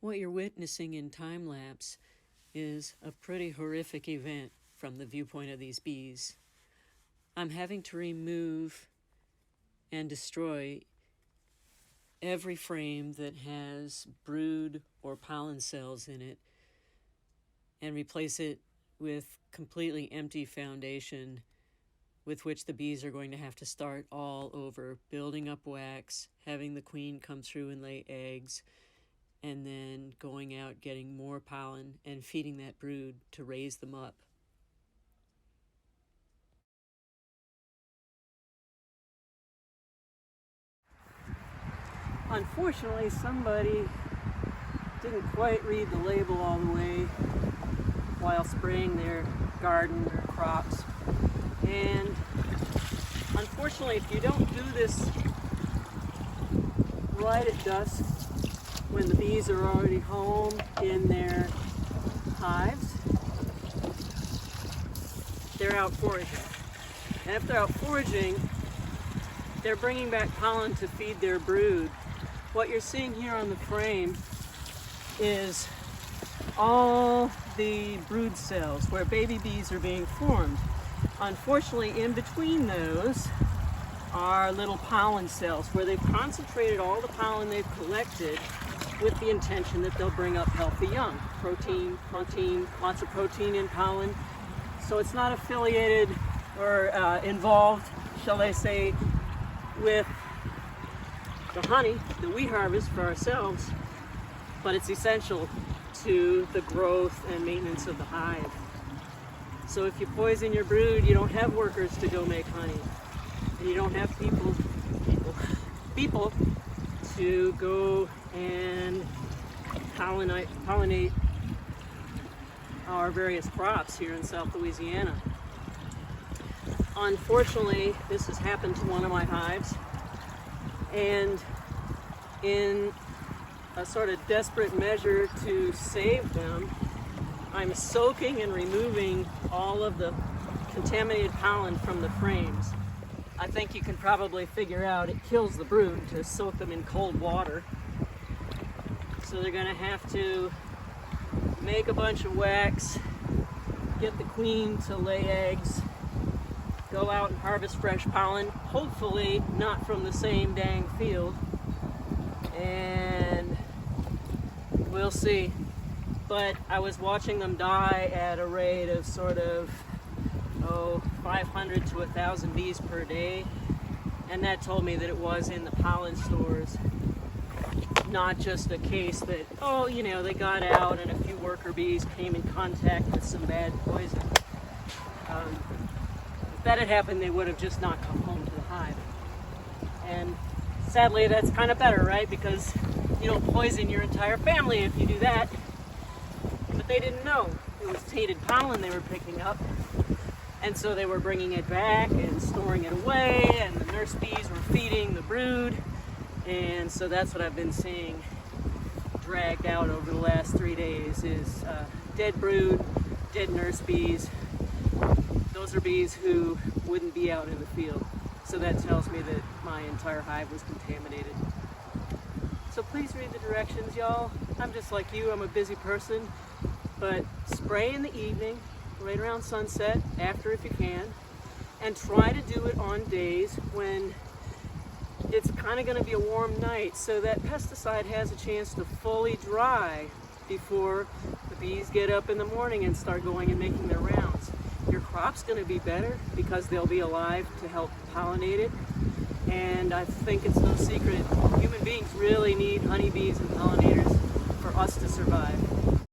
What you're witnessing in time-lapse is a pretty horrific event from the viewpoint of these bees. I'm having to remove and destroy every frame that has brood or pollen cells in it and replace it with completely empty foundation with which the bees are going to have to start all over, building up wax, having the queen come through and lay eggs, and then going out getting more pollen and feeding that brood to raise them up. Unfortunately, somebody didn't quite read the label all the way while spraying their garden or crops. And unfortunately, if you don't do this right at dusk, when the bees are already home in their hives, they're out foraging. And if they're out foraging, they're bringing back pollen to feed their brood. What you're seeing here on the frame is all the brood cells where baby bees are being formed. Unfortunately, in between those are little pollen cells where they've concentrated all the pollen they've collected with the intention that they'll bring up healthy young. Protein, lots of protein in pollen. So it's not affiliated or involved, shall I say, with the honey that we harvest for ourselves, but it's essential to the growth and maintenance of the hive. So if you poison your brood, you don't have workers to go make honey, and you don't have people to go and pollinate our various crops here in South Louisiana. Unfortunately, this has happened to one of my hives, and in a sort of desperate measure to save them, I'm soaking and removing all of the contaminated pollen from the frames. I think you can probably figure out it kills the brood to soak them in cold water. So they're going to have to make a bunch of wax, get the queen to lay eggs, go out and harvest fresh pollen, hopefully not from the same dang field, and we'll see. But I was watching them die at a rate of sort of 500 to 1,000 bees per day, and that told me that it was in the pollen stores, not just a case that, they got out and a few worker bees came in contact with some bad poison. If that had happened, they would have just not come home to the hive. And sadly, that's kind of better, right? Because you don't poison your entire family if you do that. But they didn't know. It was tainted pollen they were picking up. And so they were bringing it back and storing it away, and the nurse bees were feeding the brood. And so that's what I've been seeing dragged out over the last 3 days is dead brood, dead nurse bees. Those are bees who wouldn't be out in the field. So that tells me that my entire hive was contaminated. So please read the directions, y'all. I'm just like you, I'm a busy person. But spray in the evening, right around sunset, after if you can, and try to do it on days when it's kind of going to be a warm night so that pesticide has a chance to fully dry before the bees get up in the morning and start going and making their rounds. Your crop's going to be better because they'll be alive to help pollinate it. And I think it's no secret, human beings really need honeybees and pollinators for us to survive.